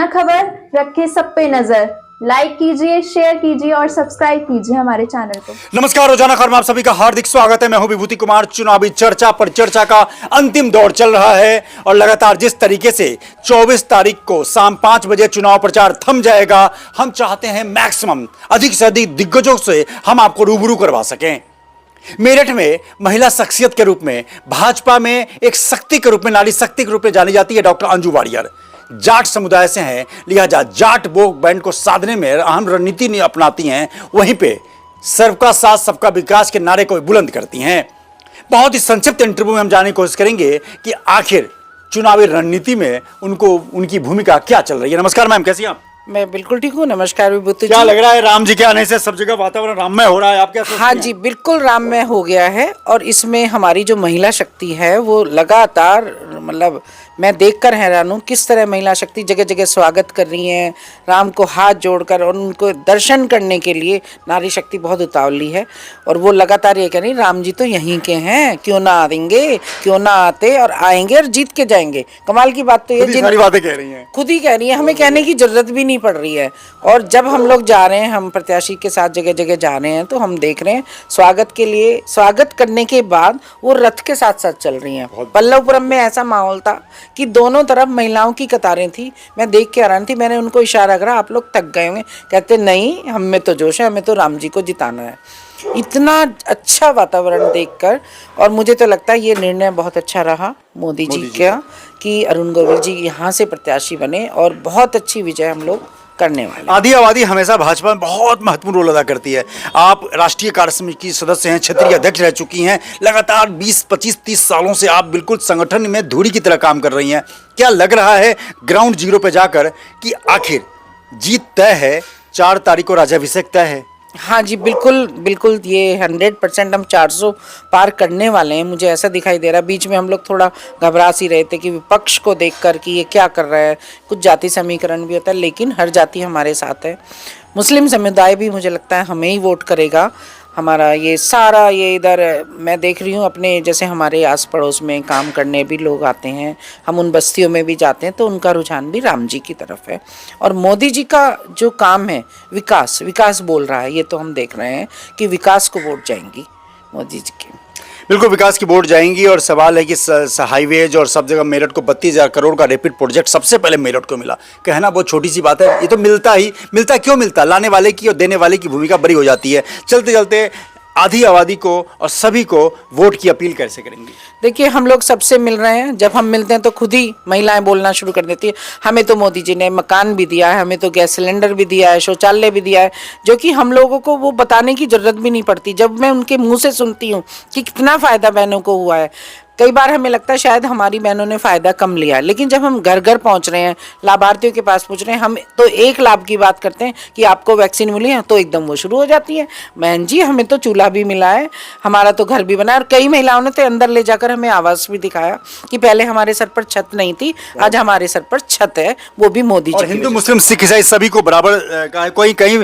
खबर रखे सब पे नजर। लाइक कीजिए, शेयर कीजिए और सब्सक्राइब कीजिए हमारे चैनल को। नमस्कार, रोजाना खबर में आप सभी का हार्दिक स्वागत है। मैं हूं विभूति कुमार। चुनावी चर्चा पर चर्चा का अंतिम दौर चल रहा है और लगातार जिस तरीके से 24 तारीख को शाम 5 बजे चुनाव प्रचार थम जाएगा, हम चाहते हैं मैक्सिमम अधिक से अधिक दिग्गजों से हम आपको रूबरू करवा सकें। मेरठ में महिला शख्सियत के रूप में, भाजपा में एक शक्ति के रूप में, नारी शक्ति के रूप में जानी जाती है डॉक्टर अंजू वारियर। जाट समुदाय से हैं, लिहाजा जाट वोट बैंक को साधने में अहम रणनीति अपनाती हैं। वहीं पे सबका साथ सबका विकास के नारे को बुलंद करती हैं। बहुत ही संक्षिप्त इंटरव्यू में हम जानने की कोशिश करेंगे कि आखिर चुनावी रणनीति में उनकी भूमिका क्या चल रही है। नमस्कार मैम, कैसी हैं आप? मैं बिल्कुल ठीक हूँ। नमस्कार विभूति जी। क्या लग रहा है, राम जी के आने से सब जगह वातावरण राममय हो रहा है? आप क्या सोचती हैं? हाँ जी, बिल्कुल राममय हो गया है। और इसमें हमारी जो महिला शक्ति है वो लगातार, मतलब मैं देखकर हैरान हूँ किस तरह महिला शक्ति जगह जगह स्वागत कर रही हैं, राम को हाथ जोड़कर, और उनको दर्शन करने के लिए नारी शक्ति बहुत उतावली है। और वो लगातार ये कह रही, राम जी तो यहीं के हैं, क्यों ना आएंगे, क्यों ना आते, और आएंगे और जीत के जाएंगे। कमाल की बात तो ये सारी बातें कह रही हैं, खुद ही कह रही है, हमें कहने की जरूरत भी नहीं पड़ रही है। और जब हम लोग जा रहे हैं, हम प्रत्याशी के साथ जगह जगह जा रहे हैं, तो हम देख रहे हैं स्वागत के लिए, स्वागत करने के बाद वो रथ के साथ साथ चल रही हैं। पल्लवपुरम में ऐसा माहौल था कि दोनों तरफ महिलाओं की कतारें थी। मैं देख के हैरान थी। मैंने उनको इशारा करा, आप लोग थक गए होंगे। कहते नहीं, हम में तो जोश है, हमें तो राम जी को जिताना है। इतना अच्छा वातावरण देखकर, और मुझे तो लगता है ये निर्णय बहुत अच्छा रहा मोदी जी का कि अरुण गोविल जी यहाँ से प्रत्याशी बने, और बहुत अच्छी विजय हम लोग करने वाले। आधी आबादी हमेशा भाजपा में बहुत महत्वपूर्ण रोल अदा करती है। आप राष्ट्रीय कार्य समिति की सदस्य हैं, क्षेत्रीय अध्यक्ष रह चुकी हैं। लगातार 20, 25, 30 सालों से आप बिल्कुल संगठन में धुरी की तरह काम कर रही हैं। क्या लग रहा है ग्राउंड जीरो पे जाकर कि आखिर जीत तय है, 4 तारीख को राज्याभिषेक तय है? हाँ जी, बिल्कुल बिल्कुल, ये 100% हम 400 पार करने वाले हैं। मुझे ऐसा दिखाई दे रहा है। बीच में हम लोग थोड़ा घबरा सी रहे थे कि विपक्ष को देखकर कि ये क्या कर रहा है। कुछ जाति समीकरण भी होता है, लेकिन हर जाति हमारे साथ है। मुस्लिम समुदाय भी मुझे लगता है हमें ही वोट करेगा। हमारा ये सारा, ये इधर मैं देख रही हूँ अपने, जैसे हमारे आस पड़ोस में काम करने भी लोग आते हैं, हम उन बस्तियों में भी जाते हैं, तो उनका रुझान भी राम जी की तरफ है। और मोदी जी का जो काम है, विकास विकास बोल रहा है, ये तो हम देख रहे हैं कि विकास को वोट जाएंगी मोदी जी की। बिल्कुल विकास की वोट जाएंगी। और सवाल है कि हाईवेज और सब जगह मेरठ को 32,000 करोड़ का रैपिड प्रोजेक्ट सबसे पहले मेरठ को मिला। कहना बहुत छोटी सी बात है, ये तो मिलता क्यों मिलता? लाने वाले की और देने वाले की भूमिका बड़ी हो जाती है। चलते चलते आधी आबादी को और सभी को वोट की अपील कैसे करेंगे? देखिए, हम लोग सबसे मिल रहे हैं। जब हम मिलते हैं तो खुद ही महिलाएं बोलना शुरू कर देती है, हमें तो मोदी जी ने मकान भी दिया है, हमें तो गैस सिलेंडर भी दिया है, शौचालय भी दिया है, जो कि हम लोगों को वो बताने की जरूरत भी नहीं पड़ती। जब मैं उनके मुंह से सुनती हूँ कि कितना फायदा बहनों को हुआ है, कई बार हमें लगता है शायद हमारी बहनों ने फ़ायदा कम लिया, लेकिन जब हम घर घर पहुंच रहे हैं, लाभार्थियों के पास पहुंच रहे हैं, हम तो एक लाभ की बात करते हैं कि आपको वैक्सीन मिली है, तो एकदम वो शुरू हो जाती है, बहन जी हमें तो चूल्हा भी मिला है, हमारा तो घर भी बना है। और कई महिलाओं ने तो अंदर ले जाकर हमें आवास भी दिखाया कि पहले हमारे सर पर छत नहीं थी, आज हमारे सर पर छत है, वो भी मोदी जी। हिंदू मुस्लिम सिख ईसाई सभी को बराबर, कोई कहीं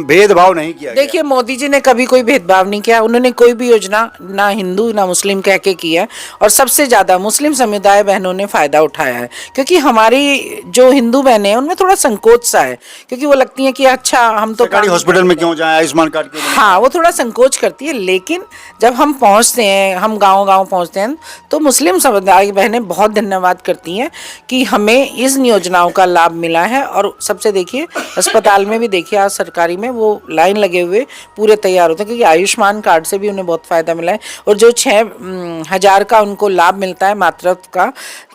भेदभाव नहीं किया। देखिए, मोदी जी ने कभी कोई भेदभाव नहीं किया। उन्होंने कोई भी योजना ना हिंदू ना मुस्लिम कह के की है, और सबसे ज़्यादा मुस्लिम समुदाय बहनों ने फ़ायदा उठाया है। क्योंकि हमारी जो हिंदू बहनें हैं उनमें थोड़ा संकोच सा है, क्योंकि वो लगती हैं कि अच्छा हम तो सरकारी हॉस्पिटल में क्यों जाएं, आयुष्मान कार्ड क्यों? हाँ, वो थोड़ा संकोच करती है। लेकिन जब हम पहुँचते हैं, हम गाँव पहुँचते हैं, तो मुस्लिम समुदाय बहनें बहुत धन्यवाद करती हैं कि हमें इस योजनाओं का लाभ मिला है। और सबसे देखिए, अस्पताल में भी देखिए, आज सरकारी में वो लाइन लगे हुए पूरे तैयार होते हैं, क्योंकि आयुष्मान कार्ड से भी उन्हें बहुत फ़ायदा मिला है। और जो 6,000 का उनको लाभ मिलता है मातृत्व का,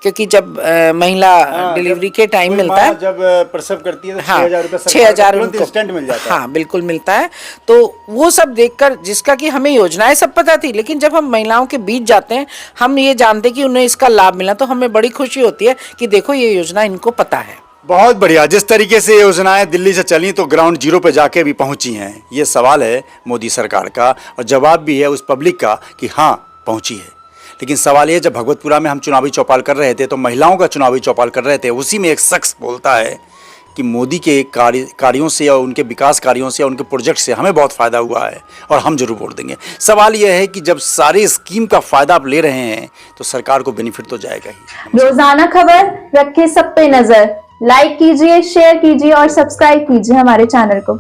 क्योंकि जब महिला डिलीवरी के टाइम मिलता है, जब प्रसव करती है तो हाँ, 6,000 रुपये इंस्टेंट मिल जाता है। हाँ, बिल्कुल मिलता है। तो वो सब देखकर, जिसका कि हमें योजनाएं सब पता थी, लेकिन जब हम महिलाओं के बीच जाते हैं, हम ये जानते कि उन्हें इसका लाभ मिला, तो हमें बड़ी खुशी होती है कि देखो ये योजना इनको पता है। बहुत बढ़िया। जिस तरीके से ये योजनाएं दिल्ली से चली तो ग्राउंड जीरो पे जाके भी पहुंची हैं, ये सवाल है मोदी सरकार का, और जवाब भी है उस पब्लिक का कि हाँ पहुंची है। लेकिन सवाल ये, जब भगवतपुरा में हम चुनावी चौपाल कर रहे थे तो महिलाओं का चुनावी चौपाल कर रहे थे, उसी में एक शख्स बोलता है कि मोदी के कार्यों से और उनके विकास कार्यों से और उनके प्रोजेक्ट से हमें बहुत फ़ायदा हुआ है और हम जरूर वोट देंगे। सवाल यह है कि जब सारे स्कीम का फ़ायदा आप ले रहे हैं तो सरकार को बेनिफिट तो जाएगा ही। रोजाना खबर रखे सब पे नजर। लाइक कीजिए, शेयर कीजिए और सब्सक्राइब कीजिए हमारे चैनल को।